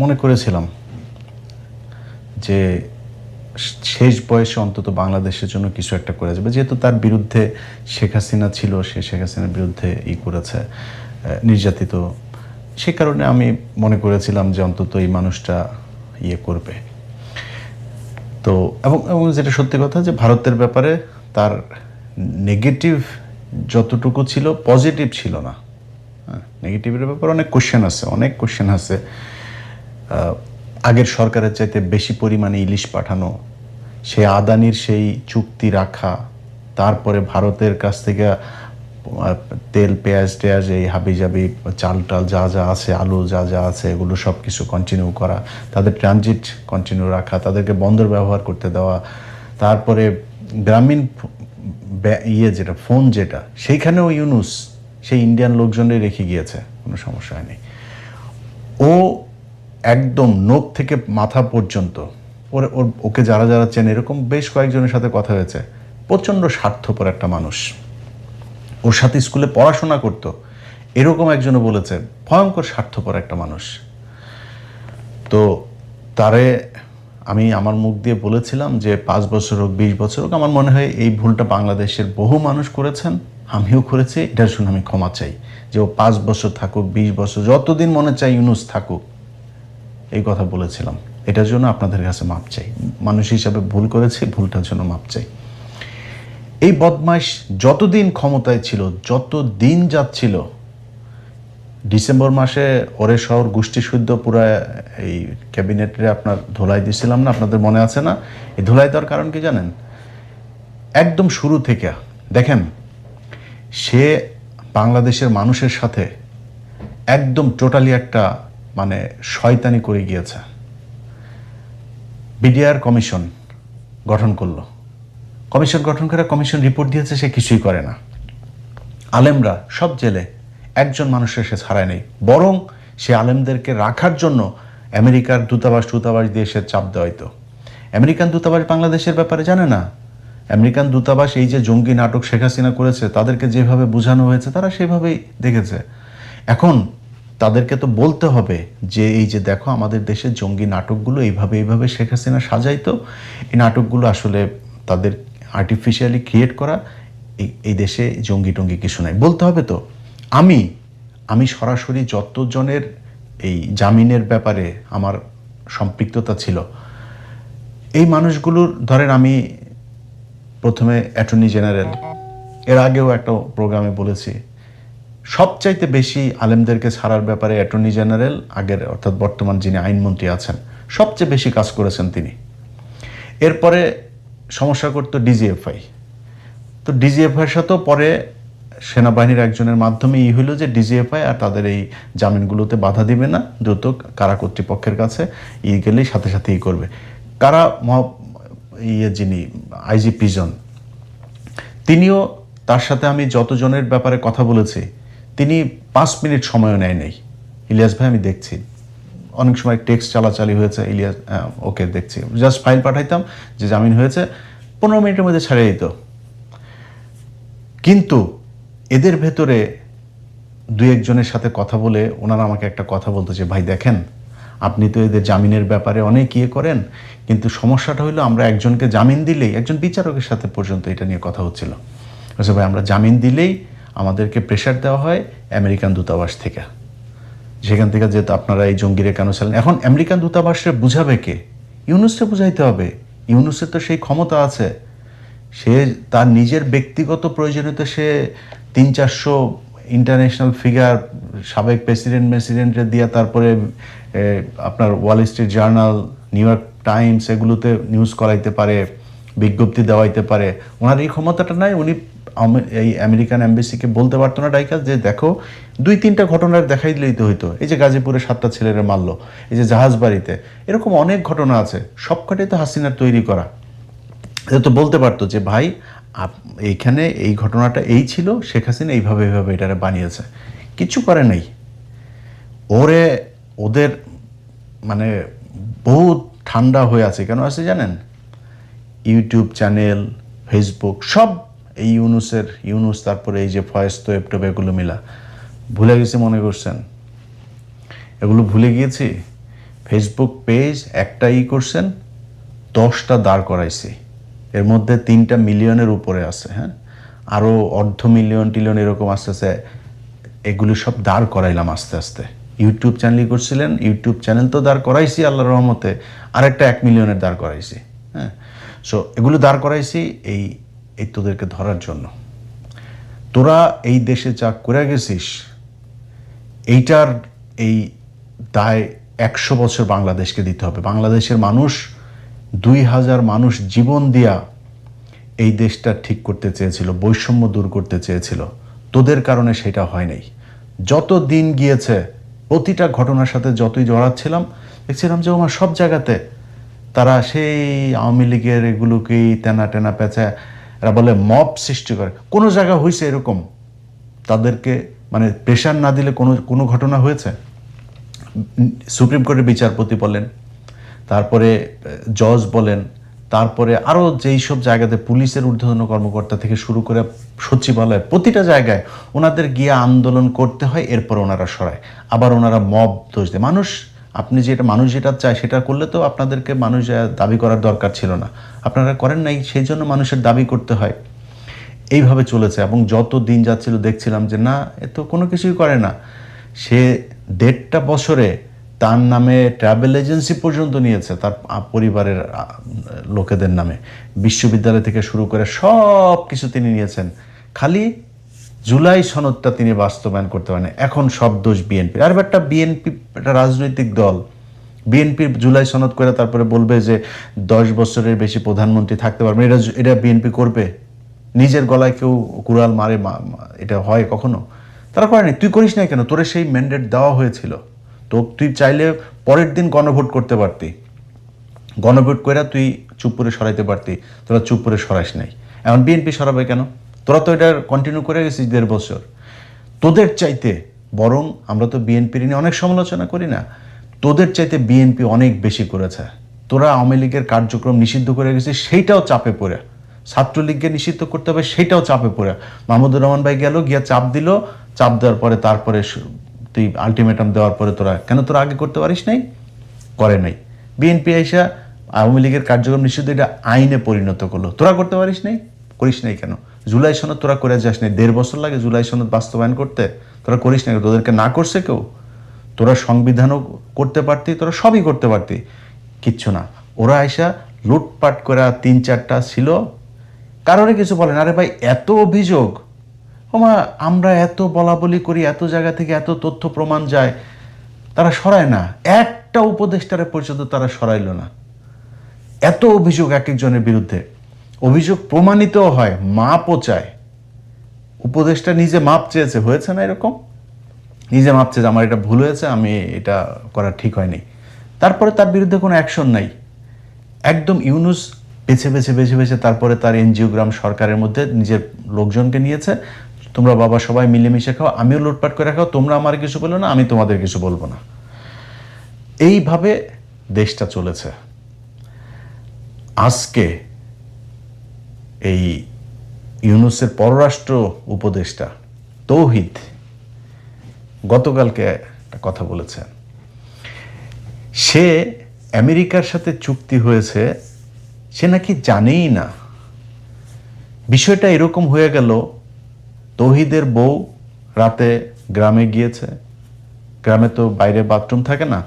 মনে করেছিলাম যে শেষ বয়সে অন্তত বাংলাদেশের জন্য কিছু একটা করে যাবে, যেহেতু তার বিরুদ্ধে শেখ হাসিনা ছিল, সে শেখ হাসিনার বিরুদ্ধে করেছে, নির্যাতিত। সে কারণে আমি মনে করেছিলাম যে অন্তত এই মানুষটা করবে। তো এবং যেটা সত্যি কথা যে ভারতের ব্যাপারে তার নেগেটিভ যতটুকু ছিল, পজিটিভ ছিল না। নেগেটিভের ব্যাপারে অনেক কোশ্চেন আছে। আগের সরকারের চাইতে বেশি পরিমাণে ইলিশ পাঠানো, সেই আদানির সেই চুক্তি রাখা, তারপরে ভারতের কাছ থেকে তেল পেঁয়াজ টেয়াজ এই হাবিজাবি চাল টাল যা যা আছে, আলু যা যা আছে, এগুলো সব কিছু কন্টিনিউ করা, তাদের ট্রানজিট কন্টিনিউ রাখা, তাদেরকে বন্দর ব্যবহার করতে দেওয়া, তারপরে গ্রামীণ যেটা ফোন যেটা, সেইখানেও ইউনুস সেই ইন্ডিয়ান লোকজনই রেখে গিয়েছে, কোনো সমস্যা হয়নি। ও একদম নোক থেকে মাথা পর্যন্ত ওকে যারা যারা চেনে, এরকম বেশ কয়েকজনের সাথে কথা হয়েছে, প্রচণ্ড স্বার্থপর একটা মানুষ। ওর সাথে স্কুলে পড়াশোনা করতো এরকম একজনও বলেছে ভয়ঙ্কর স্বার্থপর একটা মানুষ। তো তারে আমি আমার মুখ দিয়ে বলেছিলাম যে 5 বছর হোক 20 বছর হোক, আমার মনে হয় এই ভুলটা বাংলাদেশের বহু মানুষ করেছেন, আমিও করেছি, এটার জন্য আমি ক্ষমা চাই। যে ও 5 বছর থাকুক, 20 বছর, যতদিন মনে চাই ইউনুস থাকুক, এই কথা বলেছিলাম। এটার জন্য আপনাদের কাছে মাপ চাই, মানুষ হিসাবে ভুল করেছি, ভুলটার জন্য মাপ চাই। এই বদমাইশ যতদিন ক্ষমতায় ছিল, যত দিন যাচ্ছিল, ডিসেম্বর মাসে ওরে শহর গোষ্ঠী শুদ্ধ পুরো এই ক্যাবিনেটে আপনার ধোলাই দিয়েছিলাম না, আপনাদের মনে আছে না? এই ধোলাই দেওয়ার কারণ কি জানেন? একদম শুরু থেকে দেখেন, সে বাংলাদেশের মানুষের সাথে একদম টোটালি একটা মানে শয়তানি করে গিয়েছে। বিডিআর কমিশন গঠন করলো, কমিশন গঠন করে কমিশন রিপোর্ট দিয়েছে, সে কিছুই করে না। আলেমরা সব জেলে, একজন মানুষের সে ছাড়ায় নেই, বরং সে আলেমদেরকে রাখার জন্য আমেরিকার দূতাবাস দিয়ে সে চাপ দেওয়াইতো। আমেরিকান দূতাবাস বাংলাদেশের ব্যাপারে জানে না। আমেরিকান দূতাবাস এই যে জঙ্গি নাটক শেখ হাসিনা করেছে, তাদেরকে যেভাবে বোঝানো হয়েছে তারা সেভাবেই দেখেছে। এখন তাদেরকে তো বলতে হবে যে এই যে দেখো আমাদের দেশের জঙ্গি নাটকগুলো এইভাবে শেখ হাসিনা সাজাইতো, এই নাটকগুলো আসলে তাদের আর্টিফিশিয়ালি ক্রিয়েট করা, এই দেশে জঙ্গি টঙ্গি কিছু নাই, বলতে হবে। তো আমি সরাসরি যতজনের এই জামিনের ব্যাপারে আমার সম্পৃক্ততা ছিল, এই মানুষগুলোর ধরেন আমি প্রথমে অ্যাটর্নি জেনারেল, এর আগেও একটা প্রোগ্রামে বলেছি, সবচাইতে বেশি আলেমদেরকে ছাড়ার ব্যাপারে অ্যাটর্নি জেনারেল আগের অর্থাৎ বর্তমান যিনি আইনমন্ত্রী আছেন, সবচেয়ে বেশি কাজ করেছেন তিনি। এরপরে সমস্যা করতো ডিজিএফআই। তো ডিজিএফআইয়ের সাথেও পরে সেনাবাহিনীর একজনের মাধ্যমে হইল যে ডিজিএফআই আর তাদের এই জামিনগুলোতে বাধা দিবে না, দ্রুত কারা কর্তৃপক্ষের কাছে গেলেই সাথে সাথেই করবে। কারা যিনি আইজি প্রিজন, তিনিও, তার সাথে আমি যতজনের ব্যাপারে কথা বলেছি, তিনি 5 মিনিট সময়ও নেয় নেই। ইলিয়াস ভাই আমি দেখছি, অনেক সময় টেক্সট চালাচালি হয়েছে, ইলিয়াস ওকে দেখছি, জাস্ট ফাইল পাঠাইতাম যে জামিন হয়েছে, 15 মিনিটের মধ্যে ছাড়িয়ে দিত। কিন্তু এদের ভেতরে 2-1 জনের সাথে কথা বলে ওনারা আমাকে একটা কথা বলতো যে ভাই দেখেন, আপনি তো এদের জামিনের ব্যাপারে অনেক করেন, কিন্তু সমস্যাটা হলো আমরা একজনকে জামিন দিলেই, একজন বিচারকের সাথে পর্যন্ত এটা নিয়ে কথা হচ্ছিল, আচ্ছা ভাই আমরা জামিন দিলেই আমাদেরকে প্রেশার দেওয়া হয় আমেরিকান দূতাবাস থেকে, সেখান থেকে যেহেতু আপনারা এই জঙ্গিরে কেন ছিলেন। এখন আমেরিকান দূতাবাসে বুঝাবে কে? ইউনুসকে বুঝাইতে হবে। ইউনুসের তো সেই ক্ষমতা আছে, সে তার নিজের ব্যক্তিগত প্রয়োজনীয়তা সে 300-400 ইন্টারন্যাশনাল ফিগার, সাবেক প্রেসিডেন্টের দিয়া, তারপরে আপনার Wall Street journal, new York Times, এগুলোতে নিউজ করাইতে পারে, বিজ্ঞপ্তি দেওয়াইতে পারে। ওনার এই ক্ষমতাটা নাই। উনি এই আমেরিকান এমবেসিকে বলতে পারতো না ডাইকা যে দেখো 2-3টা ঘটনার দেখাই দিলেই তো হইতো, এই যে গাজীপুরে 7টা ছেলেরা মারলো, এই যে জাহাজবাড়িতে, এরকম অনেক ঘটনা আছে, সবকটাই তো হাসিনার তৈরি করা। এটা তো বলতে পারতো যে ভাই এইখানে এই ঘটনাটা এই ছিল, শেখ হাসিনা এইভাবে এটারে বানিয়েছে। কিছু করে নাই। ওদের মানে বহুত ঠান্ডা হয়ে আছে। কেন আছে জানেন? ইউটিউব চ্যানেল, ফেসবুক সব এই ইউনুস, তারপরে এই যে ফয়েজ তোয়েব টোয়েব, এগুলো মিলা ভুলে গেছি মনে করছেন? এগুলো ভুলে গিয়েছি। ফেসবুক পেজ একটা করছেন, 10টা দাঁড় করাইছে, এর মধ্যে 3টা মিলিয়নের উপরে আছে। হ্যাঁ, আরও অর্ধ মিলিয়ন টিলিয়ন এরকম আস্তে আস্তে এগুলি সব দাঁড় করাইলাম আস্তে আস্তে। ইউটিউব চ্যানেলই করছিলেন, ইউটিউব চ্যানেল তো দাঁড় করাইছি আল্লাহর রহমতে, আরেকটা 1 মিলিয়নের দাঁড় করাইছি। হ্যাঁ, সো এগুলো দাঁড় করাইছি এই এই তোদেরকে ধরার জন্য। তোরা এই দেশে যা করে গেছিস, এইটার এই দায় 100 বছর বাংলাদেশকে দিতে হবে। বাংলাদেশের মানুষ 2000 মানুষ জীবন দিয়া এই দেশটা ঠিক করতে চেয়েছিল, বৈষম্য দূর করতে চেয়েছিল। তোদের কারণে সেটা হয় নাই। যত দিন গিয়েছে প্রতিটা ঘটনার সাথে যতই জড়াচ্ছিলাম, দেখছিলাম যে আমার সব জায়গাতে তারা সেই আওয়ামী লীগের এগুলোকেই তেনা টেনা পেঁচা, এরা বলে মব সৃষ্টি করে। কোনো জায়গা হয়েছে এরকম তাদেরকে মানে প্রেশার না দিলে কোনো ঘটনা হয়েছে? সুপ্রিম কোর্টের বিচারপতি বলেন, তারপরে জজ বলেন, তারপরে আরও যেই সব জায়গাতে পুলিশের ঊর্ধ্বতন কর্মকর্তা থেকে শুরু করে সচিবালয়, প্রতিটা জায়গায় ওনাদের গিয়ে আন্দোলন করতে হয়, এরপর ওনারা সরায়। আবার ওনারা মব দোষ দেয়। আপনি মানুষ যেটা চায় সেটা করলে তো আপনাদেরকে মানুষ দাবি করার দরকার ছিল না, আপনারা করেন নাই, সেই জন্য মানুষের দাবি করতে হয়। এইভাবে চলেছে এবং যত দিন যাচ্ছিল দেখছিলাম যে না, এ তো কোনো কিছুই করে না। সে 1.5 বছরে তার নামে ট্রাভেল এজেন্সি পর্যন্ত নিয়েছে, তার পরিবারের লোকেদের নামে, বিশ্ববিদ্যালয় থেকে শুরু করে সব কিছু তিনি নিয়েছেন। খালি জুলাই সনদটা তিনি বাস্তবায়ন করতে পারেন। এখন সব দোষ বিএনপির। আর একটা বিএনপি একটা রাজনৈতিক দল, বিএনপির জুলাই সনদ করে তারপরে বলবে যে 10 বছরের বেশি প্রধানমন্ত্রী থাকতে পারবে। এটা বিএনপি করবে? নিজের গলায় কেউ কুড়াল মারে, এটা হয় কখনো? তারা করেনি। তুই করিস নাই কেন? তোরে সেই ম্যান্ডেট দেওয়া হয়েছিল তো, তুই চাইলে পরের দিন গণভোট করতে পারতি, গণভোট করে তুই চুপ করে সরাইতে পারতি, তোরা চুপ করে সরাইস নাই। এখন বিএনপি সরাবে কেন? তোরা তো এটা কন্টিনিউ করে গেছিস 1.5 বছর। তোদের চাইতে বরং আমরা তো বিএনপির নিয়ে অনেক সমালোচনা করি না, তোদের চাইতে বিএনপি অনেক বেশি করেছে। তোরা আওয়ামী লীগের কার্যক্রম নিষিদ্ধ করে গেছিস, সেইটাও চাপে পড়ে। ছাত্রলীগকে নিষিদ্ধ করতে হবে, সেইটাও চাপে পড়ে। মাহমুদুর রহমান ভাই গেল, গিয়া চাপ দিল, চাপ দেওয়ার পরে তারপরে তুই আলটিমেটাম দেওয়ার পরে তোরা আগে করতে পারিস নাই? করে নাই। বিএনপি আইসা আওয়ামী লীগের কার্যক্রম নিষিদ্ধ এটা আইনে পরিণত করলো, তোরা করতে পারিস নাই? করিস নাই কেন? জুলাই সনদ তোরা করে যাস নাই? 1.5 বছর লাগে জুলাই সনদ বাস্তবায়ন করতে, তোরা করিস নাই? তোদেরকে না করছে কেউ? তোরা সংবিধানও করতে পারতি, তোরা সবই করতে পারতি, কিচ্ছু না। ওরা আইসা লুটপাট করে 3-4টা ছিল, কারোরে কিছু বলেন। আরে ভাই, এত অভিযোগ, আমরা এত বলা বলি করি, এত জায়গা থেকে এত তথ্য প্রমাণ যায়, তারা সরায় না। একটা উপদেষ্টারে পর্যন্ত তারা সরাইল না। এত অভিযোগ এক একজনের বিরুদ্ধে, অভিযোগ প্রমাণিতও হয়, মাপও চায়। উপদেষ্টা নিজে মাপ চেয়েছে, হয়েছে না এরকম? নিজে মাপ চেয়েছে, আমার এটা ভুল হয়েছে, আমি এটা করা ঠিক হয়নি, তারপরে তার বিরুদ্ধে কোনো অ্যাকশন নাই। একদম ইউনুস বেছে বেছে বেছে বেছে তারপরে তার এনজিওগ্রাম সরকারের মধ্যে নিজের লোকজনকে নিয়েছে, তোমরা বাবা সবাই মিলেমিশে খাও, আমিও লুটপাট করে খাও, তোমরা আমার কিছু বলো না, আমি তোমাদের কিছু বলবো না। এইভাবে দেশটা চলেছে। আজকে এই ইউনুসের পররাষ্ট্র উপদেষ্টা তৌহিদ গতকালকে একটা কথা বলেছে, সে আমেরিকার সাথে চুক্তি হয়েছে, সে নাকি জানেই না। বিষয়টা এরকম হয়ে গেল, তৌহিদের বউ রাতে গ্রামে গিয়েছে, গ্রামে তো বাইরে বাথরুম থাকে না,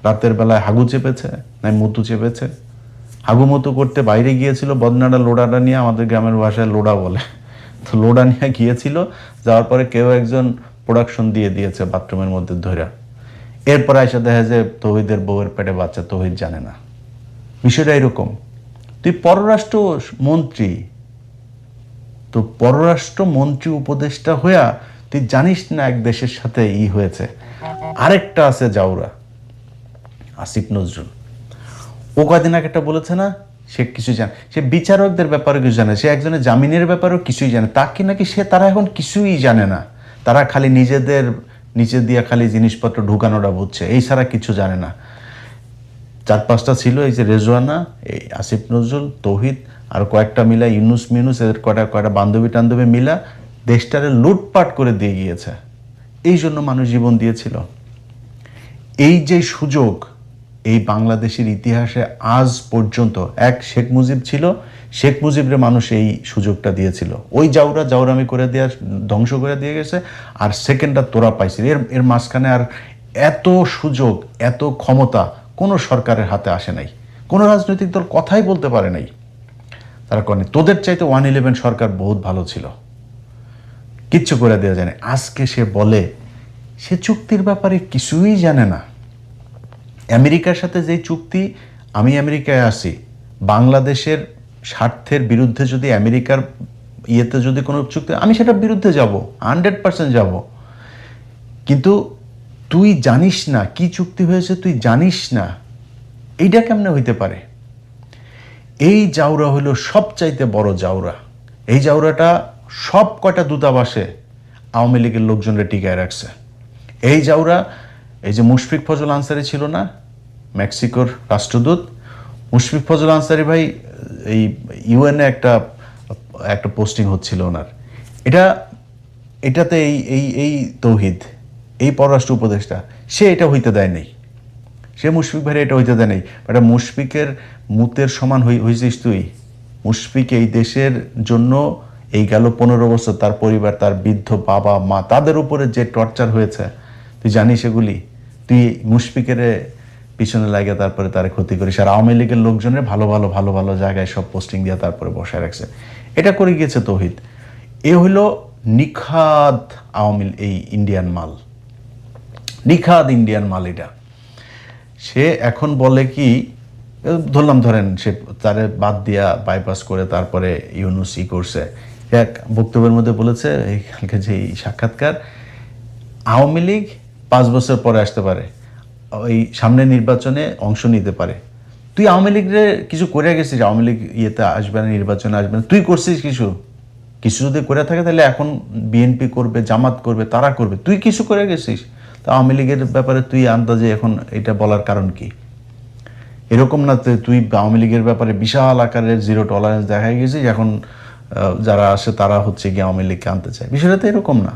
রাতের বেলায় হাগু চেপেছে না মধু চেপেছে, হাগু মতো করতে বাইরে গিয়েছিল, বদনাটা লোডাটা নিয়ে, আমাদের গ্রামের ভাষায় লোডা বলে, তো লোডা নিয়ে গিয়েছিল। যাওয়ার পরে কেউ একজন প্রোডাকশন দিয়ে দিয়েছে বাথরুমের মধ্যে ধরে। এরপরে এসে দেখা যায় তৌহিদের বউয়ের পেটে বাচ্চা, তৌহিদ জানে না। বিষয়টা এরকম। তুই পররাষ্ট্র মন্ত্রী, তো পররাষ্ট্র মন্ত্রী উপদেষ্টা হইয়া তুই জানিস না এক দেশের সাথে হয়েছে। আরেকটা আছে জাউরা, আসিফ নজরুল, ও কয়দিন আগে একটা বলেছে না, সে কিছু জানে, সে বিচারকদের ব্যাপারে কিছু জানে, সে একজনের জামিনের ব্যাপারেও কিছুই জানে। তাকে নাকি তারা এখন কিছুই জানে না, তারা খালি নিজেদের নিচে দিয়ে খালি জিনিসপত্র ঢুকানোটা বুঝছে, এই ছাড়া কিছু জানে না। 4-5টা ছিল, এই যে রেজওয়ানা, এই আসিফ নজরুল, তৌহিদ, আর কয়েকটা মিলা ইউনুস মিনুস, এদের কয়টা বান্ধবী টান্ধবী মিলা দেশটারে লুটপাট করে দিয়ে গিয়েছে। এই জন্য মানুষ জীবন দিয়েছিল। এই যে সুযোগ, এই বাংলাদেশের ইতিহাসে আজ পর্যন্ত, এক শেখ মুজিব ছিল, শেখ মুজিবরে মানুষ এই সুযোগটা দিয়েছিল, ওই জাউরামি করে দেওয়া, ধ্বংস করে দিয়ে গেছে, আর সেকেন্ডটা তোরা পাইছিল। এর মাঝখানে আর এত সুযোগ, এত ক্ষমতা কোনো সরকারের হাতে আসে নাই, কোনো রাজনৈতিক দল কথাই বলতে পারে নাই। তারা করেনি। তোদের চাইতে 111 সরকার বহুত ভালো ছিল, কিচ্ছু করে দেওয়া যায় না। আজকে সে বলে সে চুক্তির ব্যাপারে কিছুই জানে না। আমেরিকার সাথে যে চুক্তি, আমি আমেরিকায় আসি, বাংলাদেশের স্বার্থের বিরুদ্ধে যদি আমেরিকার ইয়েতে যদি কোনো চুক্তি, আমি সেটার বিরুদ্ধে যাব, 100% যাব। কিন্তু তুই জানিস না কি চুক্তি হয়েছে, তুই জানিস না, এইটা কেমনে হইতে পারে? এই জাউরা হলো সবচাইতে বড় জাউরা। এই জাউরাটা সব কয়টা দূতাবাসে আওয়ামী লীগের লোকজনরা টিকায় রাখছে। এই জাউরা, এই যে মুশফিক ফজল আনসারি ছিল না মেক্সিকোর রাষ্ট্রদূত, মুশফিক ফজল আনসারি ভাই এই ইউএনএ একটা পোস্টিং হচ্ছিল ওনার, এটাতে এই তৌহিদ, এই পররাষ্ট্র উপদেষ্টা, সে এটা হইতে দেয় নাই, সে মুশফিক ভাই এটা হইতে দেয় নাই। এটা মুশফিকের মুতের সমান হয়েছিস তুই। মুশফিক এই দেশের জন্য এই গেল 15 বছর, তার পরিবার, তার বৃদ্ধ বাবা মা, তাদের উপরে যে টর্চার হয়েছে তুই জানিস এগুলি? তুই মুশফিকের পিছনে লাগে তারপরে তার ক্ষতি করিস, আর আওয়ামী লীগের লোকজনের ভালো ভালো জায়গায় সব পোস্টিং দিয়ে তারপরে বসায় রাখছে। এটা করে গিয়েছে তৌহিদ। এ হইল নিখাদ এই ইন্ডিয়ান মাল, নিখাদ ইন্ডিয়ান মাল। এটা সে এখন বলে কি, ধরেন সে তারে বাদ দিয়া বাইপাস করে তারপরে ইউনুস করছে। এক বক্তব্যের মধ্যে বলেছে এইখানকে যে সাক্ষাৎকার, আওয়ামী লীগ 5 বছর পরে আসতে পারে, ওই সামনে নির্বাচনে অংশ নিতে পারে। তুই আওয়ামী লীগরে কিছু করে গেছিস? আওয়ামী লীগ ইয়েতে আসবে না, নির্বাচনে আসবে না, তুই করছিস কিছু যদি করে থাকে তাহলে এখন বিএনপি করবে, জামাত করবে, তারা করবে, তুই কিছু করে গেছিস? তা আওয়ামী লীগের ব্যাপারে তুই আন্দাজে এখন এটা বলার কারণ কি? এরকম না তুই আওয়ামী লীগের ব্যাপারে বিশাল আকারের জিরো টলারেন্স দেখাই গেছিস, এখন যারা আসে তারা হচ্ছে গিয়ে আওয়ামী লীগকে আনতে চায়। বিষয়টা তো এরকম না।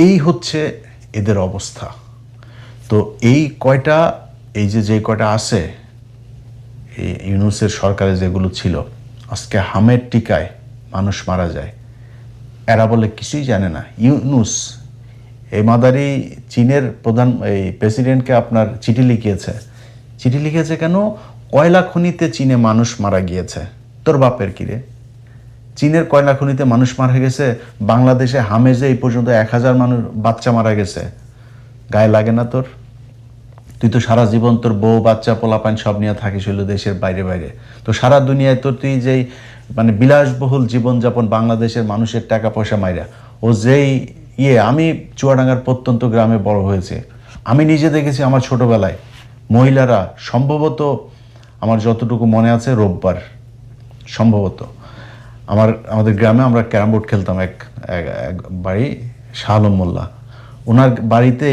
এই হচ্ছে এদের অবস্থা। তো এই যে কয়টা আছে এই ইউনুসের সরকারে যেগুলো ছিল, আজকে হামের টিকায় মানুষ মারা যায়, এরা বলে কিছুই জানে না। ইউনুস এই মাদারি চীনের প্রেসিডেন্টকে আপনার চিঠি লিখিয়েছে কেন? কয়লা খনিতে চীনে মানুষ মারা গিয়েছে। তোর বাপের কিরে? চীনের কয়লা খনিতে মানুষ মারা গেছে, বাংলাদেশে হামেজে এই পর্যন্ত 1000 মানুষ বাচ্চা মারা গেছে। গায়ে লাগে না তোর? তুই তো সারা জীবন তোর বউ বাচ্চা পোলাপান সব নিয়ে থাকিস হইল দেশের বাইরে। তো সারা দুনিয়ায় তোর তুই যেই বিলাসবহুল জীবনযাপন, বাংলাদেশের মানুষের টাকা পয়সা মাইরা, ও যেই আমি চুয়াডাঙ্গার প্রত্যন্ত গ্রামে বড় হয়েছে, আমি নিজে দেখেছি আমার ছোটবেলায় মহিলারা, সম্ভবত আমার যতটুকু মনে আছে রোববার, সম্ভবত আমাদের গ্রামে আমরা ক্যারাম বোর্ড খেলতাম, এক বাড়ি শাহ আলম মোল্লা, ওনার বাড়িতে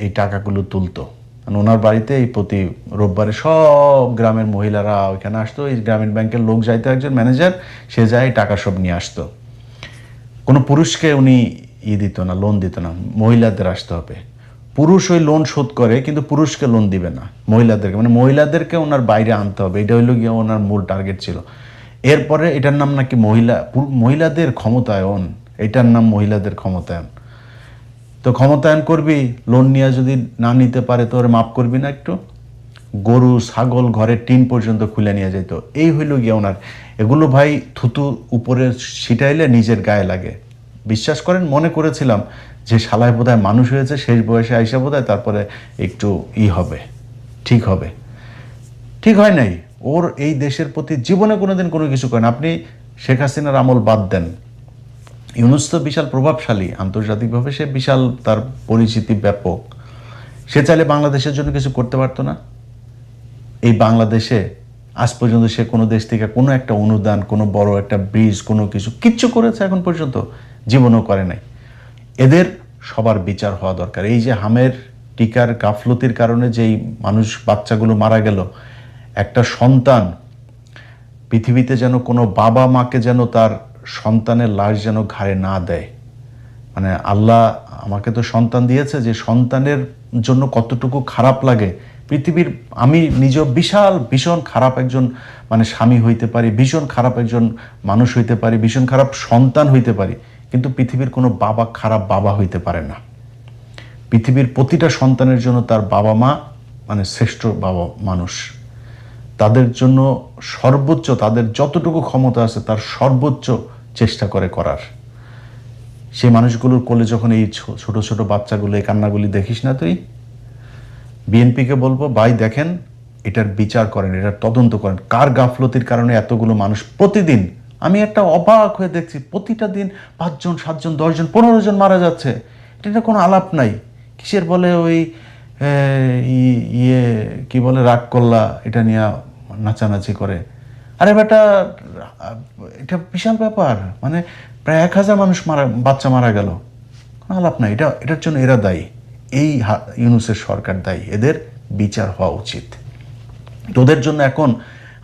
এই টাকাগুলো তুলতো। ওনার বাড়িতে এই প্রতি রোববারে সব গ্রামের মহিলারা ওইখানে আসতো। এই গ্রামীণ ব্যাংকের লোক যাইতো, একজন ম্যানেজার, সে যায় টাকা সব নিয়ে আসতো। কোনো পুরুষকে উনি দিত না, লোন দিত না, মহিলাদের আসতে হবে। পুরুষ ওই লোন শোধ করে, কিন্তু পুরুষকে লোন দিবে না, মহিলাদেরকে ওনার বাইরে আনতে হবে। এটা হইল গিয়ে ওনার মূল টার্গেট ছিল। এরপরে এটার নাম নাকি মহিলাদের ক্ষমতায়ন, এটার নাম মহিলাদের ক্ষমতায়ন। তো ক্ষমতায়ন করবি, লোন নিয়ে যদি না নিতে পারে তো ওরা মাফ করবি না একটু? গরু ছাগল ঘরের টিন পর্যন্ত খুলে নিয়ে যেত। এই হইল গিয়ে ওনার। এগুলো ভাই থুতু উপরে ছিটাইলে নিজের গায়ে লাগে। বিশ্বাস করেন, মনে করেছিলাম যে শালায় বোধহয় মানুষ হয়েছে, শেষ বয়সে আইসা বোধহয় তারপরে একটু হবে, ঠিক হবে। ঠিক হয় নাই। ওর এই দেশের প্রতি জীবনে কোনোদিন কোনো কিছু করেন। আপনি শেখ হাসিনার আমল বাদ দেন, ইউনুস তো বিশাল প্রভাবশালী আন্তর্জাতিকভাবে, সে বিশাল, তার পরিচিতি ব্যাপক। সে চাইলে বাংলাদেশের জন্য কিছু করতে পারতো না? এই বাংলাদেশে আজ পর্যন্ত সে কোনো দেশ থেকে কোনো একটা অনুদান, কোনো বড় একটা ব্রিজ, কোনো কিচ্ছু করেছে এখন পর্যন্ত? জীবনও করে নাই। এদের সবার বিচার হওয়া দরকার। এই যে হামের টিকার গাফলতির কারণে যেই মানুষ, বাচ্চাগুলো মারা গেল, একটা সন্তান পৃথিবীতে যেন কোনো বাবা মাকে যেন তার সন্তানের লাশ যেন ঘাড়ে না দেয়। আল্লাহ আমাকে তো সন্তান দিয়েছে, যে সন্তানের জন্য কতটুকু খারাপ লাগে পৃথিবীর আমি নিজেও ভীষণ খারাপ একজন মানে স্বামী হইতে পারি, ভীষণ খারাপ একজন মানুষ হইতে পারি, ভীষণ খারাপ সন্তান হইতে পারি, কিন্তু পৃথিবীর কোনো বাবা খারাপ বাবা হইতে পারে না। পৃথিবীর প্রতিটা সন্তানের জন্য তার বাবা মা মানে শ্রেষ্ঠ বাবা মানুষ, তাদের জন্য সর্বোচ্চ, তাদের যতটুকু ক্ষমতা আছে তার সর্বোচ্চ চেষ্টা করার। সেই মানুষগুলোর কোলে যখন এই ছোট ছোট বাচ্চাগুলো এই কান্নাগুলি দেখিস না তুই, বিএনপিকে বলবো ভাই দেখেন, এটার বিচার করেন, এটার তদন্ত করেন, কার গাফলতির কারণে এতগুলো মানুষ প্রতিদিন, আমি একটা অবাক হয়ে দেখছি, প্রতিটা দিন 5 জন 7 জন 10 জন 15 জন মারা যাচ্ছে। এটা কোনো আলাপ নাই। কিসের বলে ওই ইয়ে কি বলে রাগ করলা, এটা নিয়ে নাচানাচি করে। আরে বেটা, এটা বিশাল ব্যাপার, মানে প্রায় 1000 মানুষ বাচ্চা মারা গেল, কোনো আলাপ নাই। এটার জন্য এরা দায়ী, এই ইউনূসের সরকার দায়ী, এদের বিচার হওয়া উচিত। তোদের জন্য এখন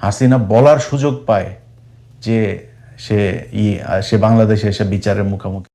হাসিনা বলার সুযোগ পায় যে সে বাংলাদেশে এসে বিচারের মুখোমুখি।